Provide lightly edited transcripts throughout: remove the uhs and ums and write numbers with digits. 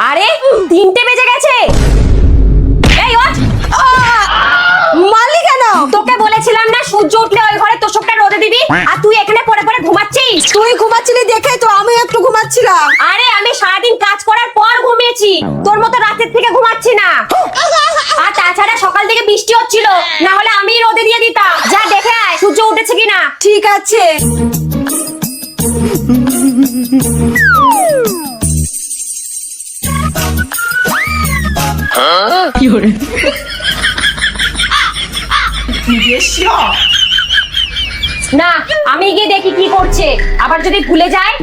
আরে 3টে বেজে গেছে। এই ওঠ। মারলি কেন? তোকে বলেছিলাম না সূর্য উঠলে ওই ঘরে তোষকটা রোদে দিবি, আর তুই এখানে পড়ে পড়ে ঘুমাচ্ছিস। তুই ঘুমাচ্ছিলি দেখে তো আমি একটু ঘুমাচ্ছিলাম। আরে আমি সারাদিন কাজ করার পর ঘুমিয়েছি, তোর মতো রাতের থেকে ঘুমাচ্ছি না। আর তাছাড়া সকাল থেকে বৃষ্টি হচ্ছিল, না হলে আমি রোদে দিয়ে দিতাম। যা দেখে আয় সূর্য উঠেছে কিনা। ঠিক আছে। না আমি গিয়ে দেখি কি করছে, আবার যদি ভুলে যায়।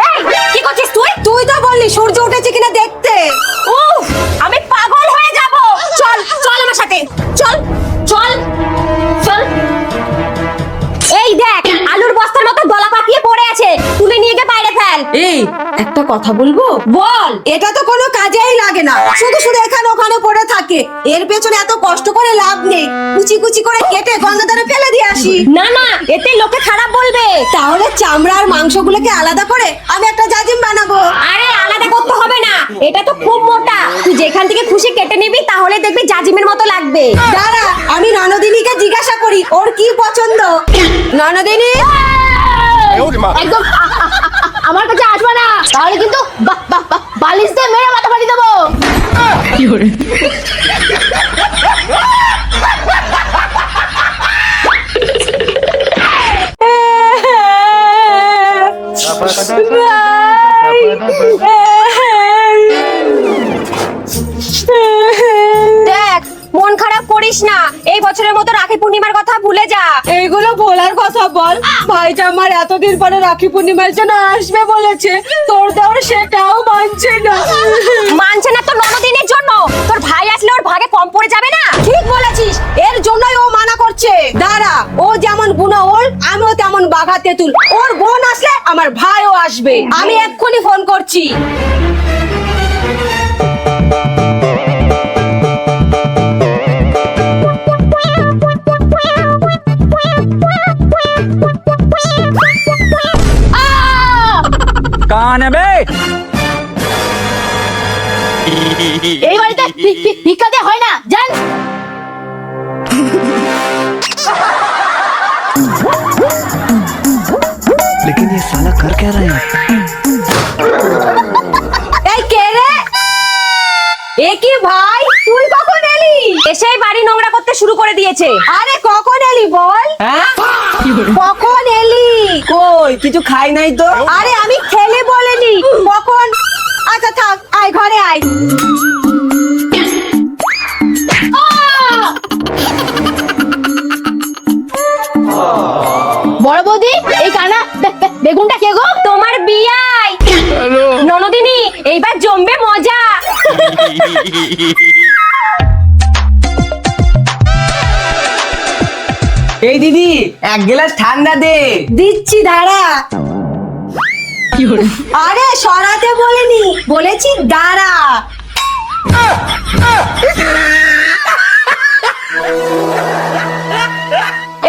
এই, কি করছিস তুই? তুই তো বললি সূর্য উঠেছে কিনা দেখতে। উফ, আমি পাগল হয়ে যাব। চল চল আমার সাথে, চল চল চল। এই দেখ আলুর বস্তার মতো দলা পাকিয়ে পড়ে আছে, তুলে নিয়ে গিয়ে বাইরে ফেল। এই একটা কথা বলবো? বল। এটা তো কোনো কাজেই লাগে না, শুধু শুধু এখানে ওখানে পড়ে থাকে। এর পেছনে এত কষ্ট করে লাভ নেই, কুচি কুচি করে কেটে গঙ্গাধারে ফেলে দিয়ে আসি। না না, এতে লোকে খারাপ বলবে। তাহলে চামড়া আর মাংসগুলোকে আলাদা করে আমি একটা জাজিম বানাবো। আরে আলাদা করতে হবে না, এটা তো খুব মোটা, তুই যেখান থেকে খুশি কেটে নিবি, তাহলে দেখবি জাজিমের মতো লাগবে। দাঁড়া আমি ননদিনীকে জিজ্ঞাসা করি ওর কি পছন্দ। ননদিনী, একদম আমার কাছে আসবে না, তাহলে কিন্তু বালিশ দিয়ে মেরে মাথা ফাটিয়ে দেবো। দেখ মন খারাপ করিস না, এই বছরের মতো রাখি পূর্ণিমার কথা ভুলে যা। এইগুলো বলার কথা বল। ভাইটা আমার এতদিন পরে রাখি পূর্ণিমার জন্য আসবে বলেছে, তোর দেওয়ার সেটাও মানছে না। মানছে না তো ননদিনের জন্য, তোর ভাই আসলে ওর ভাগে কম পড়ে যাবে না। ঠিক বলেছিস, এর জন্যই ও মানা করছে। দাঁড়া, ও যেমন বুনো ওল, আমিও তেমন বাঘা তেঁতুল। ওর বোন আসলে আমার ভাইও আসবে। আমি এক্ষুনি ফোন করছি। कहाँ है बे? এই বাড়িতে ভিক্ষা দিয়ে হয় না, জান। लेकिन ये साला कर क्या रहा है? এই কে রে? এ কি ভাই, তুই কখন এলি? এসেই বাড়ি নোংরা করতে শুরু করে দিয়েছে। আরে কখন এলি বল? কখন এলি? কই কিছু খাই নাই তো। আরে আমি খেলে বলেনি কখন। আচ্ছা থাক, আয় ঘরে আয়। বড় বৌদি, এই কানা বেগুনটা কে গো? তোমার বিয়াই ননদিনী, এইবার জমবে মজা। এই দিদি এক গ্লাস ঠান্ডা দে। দিচ্ছি দাঁড়া। আরে সরাতে বলিনি, বলেছি দাঁড়া।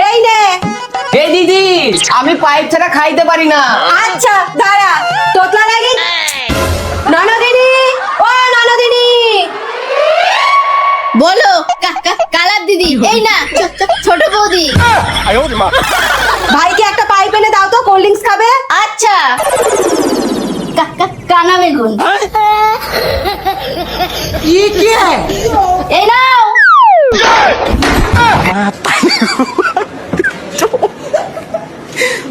এই নে। এই দিদি আমি পাইপ ছাড়া খাইতে পারি না। আচ্ছা দাঁড়া, তোতলা লাগি। ননদিনী, ও ননদিনী। বলো কালার দিদি। এই না ছোট বৌদি। ভাইকে একটা পাইপ এনে দাও তো, কোল্ড ড্রিঙ্কস খাবে। আচ্ছা কানা বেগুন। এই নাও।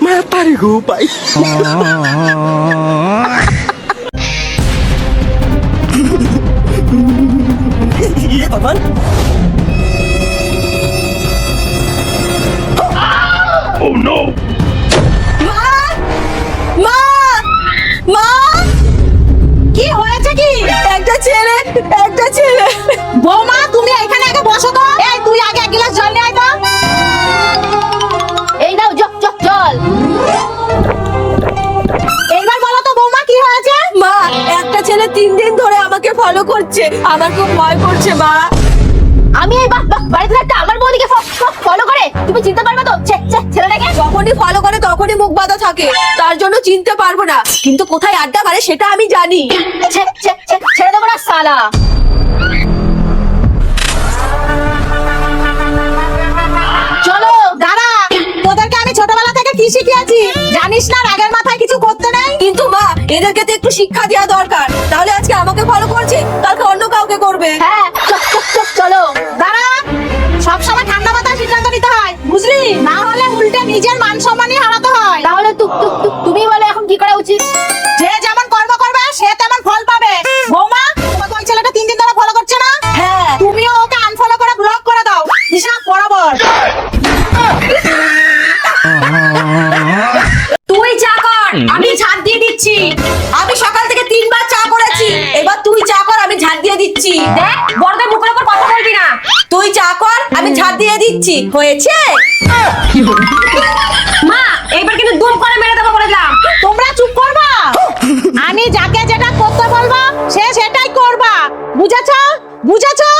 मैं तारी को पाई। ये भगवान। Oh no! মা, মা, মা, কি হয়েছে কি? একটা ছেলে। বৌমা তুমি এখানে আগে বসো তো। এই তুই আগে এক গ্লাস জল নিয়ে আয় তো। এই নাও জল। এইবার বলো তো বৌমা কি হয়েছে? করছে, আমার খুব ভয় করছে মা। আমি এই বাড়িতে থাকতে আমার বৌদিকে ফলো করে, তুমি চিনতে পারবে তো ছেলেটাকে? যখনই ফলো করে তখনই মুখ বাঁধা থাকে, তার জন্য চিনতে পারবো না, কিন্তু কোথায় আড্ডা মারে সেটা আমি জানি। ছেড়ে দেবো না সালা। চলো। দাঁড়া, তোদেরকে আমি ছোটবেলা থেকে কি শিখিয়েছি জানিস না? রাগের মাথায় কিছু করতে নেই। কিন্তু মা, এদেরকে তো একটু শিক্ষা দেওয়া দরকার, তাহলে আজকে আমাকে ফলো করছে, কালকে অন্য কাউকে করবে। হ্যাঁ চলো। দাঁড়া, সবসময় ঠান্ডা মাথায় সিদ্ধান্ত নিতে হয়, বুঝলি? না হলে উল্টে নিজের মান সম্মানই হারাতে হয়। তাহলে তুমি বলে এখন কি করা উচিত? যে যেমন কর্ম করবে সে তেমন ফল পাবে। বৌমা, তোমাকে ওই ছেলেটা 3 দিন ধরে ফলো করছে না? হ্যাঁ, তুমিও ওকে আনফলো করে ব্লক করে দাও, হিসাব বরাবর। তুই চা কর, আমি ঝাড় দিয়ে দিচ্ছি। আমি সকাল থেকে 3 বার চা করেছি, এবার তুই চা কর, আমি ঝাড় দিয়ে দিচ্ছি। দেখ, বড়দের মুখের উপর কথা বলবি না। তুই চা কর, আমি ঝাড় দিয়ে দিচ্ছি, হয়েছে? মা, এইবার কিন্তু দুম করে মেরে দেবো বলে দিলাম। তোমরা চুপ করবা। আমি যাকে যেটা করতে বলবো সে সেটাই করবা, বুঝেছো? বুঝেছো?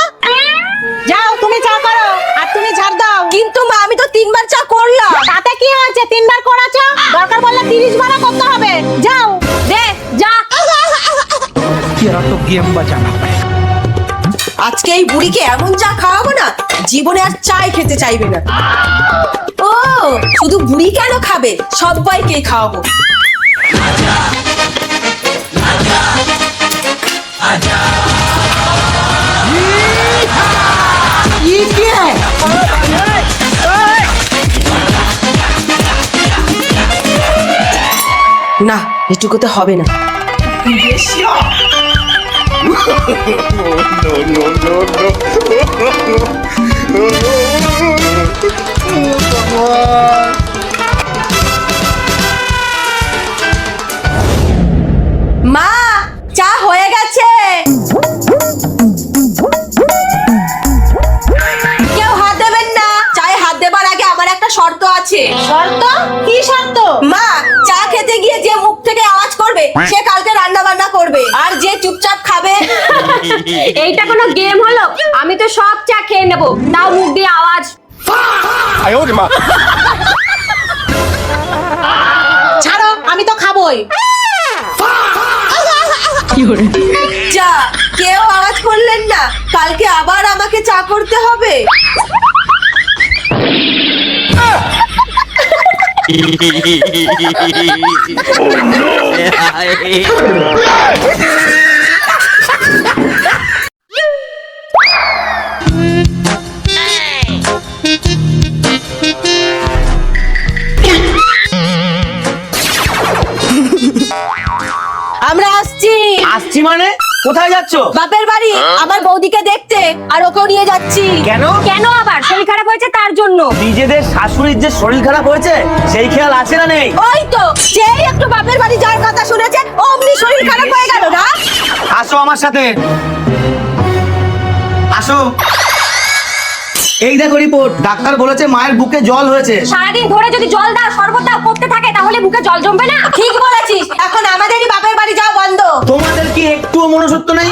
যাও, তুমি চা করো আর তুমি ঝাড় দাও। কিন্তু মা, আমি তো 3 বার চা করলাম। তাতে কি হয়েছে? 3 বার করেছো, দরকার পড়লে 30 বারও করতে হবে। যাও, দে, যা। तेरा तो गेम बचाना पड़ेगा। আজকে এই বুড়িকে এমন চা খাওয়াবো না, জীবনে আর চাই খেতে চাইবে না। ও, শুধু বুড়ি কেন খাবে, সবাইকে খাওয়াবো। না, এটুকুতে হবে না। মা, চা হয়ে গেছে। কেউ হাত দেবেন না, চায়ে হাত দেবার আগে আমার একটা শর্ত আছে। শর্ত? কি শর্ত? মা, চা খেতে গিয়ে যে মুখ থেকে আওয়াজ করবে সে কালকে রান্না বান্না করবে, আর যে চুপচাপ খাবে। এইটা কোনো গেম হলো? আমি তো সব চা খেয়ে নেবো, তাও মুখ দিয়ে আওয়াজ। 哎呦我的妈！ ছাড়ো, আমি তো খাবোই। চা, কেউ আওয়াজ করলেন না, কালকে আবার আমাকে চা করতে হবে। আমরা আসছি। আসছি মানে? কোথায় যাচ্ছ? বাপের বাড়ি, আমার বৌদিকে দেখতে, আর ওকেও নিয়ে যাচ্ছি। কেন? কেন আবার? শরীর খারাপ হয়েছে তার জন্য। নিজেদের শাশুড়ির যে শরীর খারাপ হয়েছে সেই খেয়াল আছে না নেই? ওই তো, যেই একটু বাপের বাড়ি যাওয়ার কথা শুনেছে অমনি শরীর খারাপ হয়ে গেল না। আসো আমার সাথে, আসো। এই দেখো রিপোর্ট, ডাক্তার বলেছে মায়ের বুকে জল হয়েছে। সারাদিন ধরে যদি জল দাও, শরবত দাও করতে থাকে, তাহলে বুকে জল জমবে না? ঠিক বলেছিস, এখন আমাদেরই বাপের বাড়ি যাওয়া বন্ধ। তোমাদের কি একটুও মনুষ্যত্ব নেই?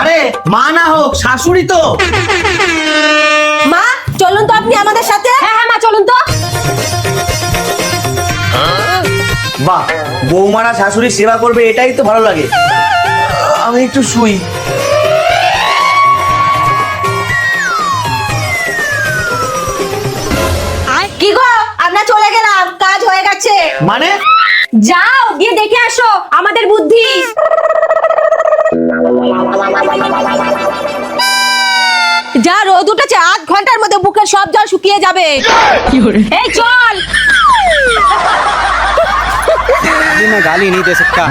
আরে মা না হোক শাশুড়ি তো। মা, চলুন তো আপনি আমাদের সাথে। হ্যাঁ হ্যাঁ মা, চলুন তো। বাহ, বৌমারা শাশুড়ির সেবা করবে, এটাই তো ভালো লাগে। আমি একটু শুই। কি গো, আমরা চলে গেলাম, কাজ হয়ে গেছে। মানে? যাও, গিয়ে দেখে আসো আমাদের বুদ্ধি। যা রোদ উঠেছে, 8 ঘন্টার মধ্যে বুকের সব জল শুকিয়ে যাবে। এই চল। मैं गाली नहीं दे सकता।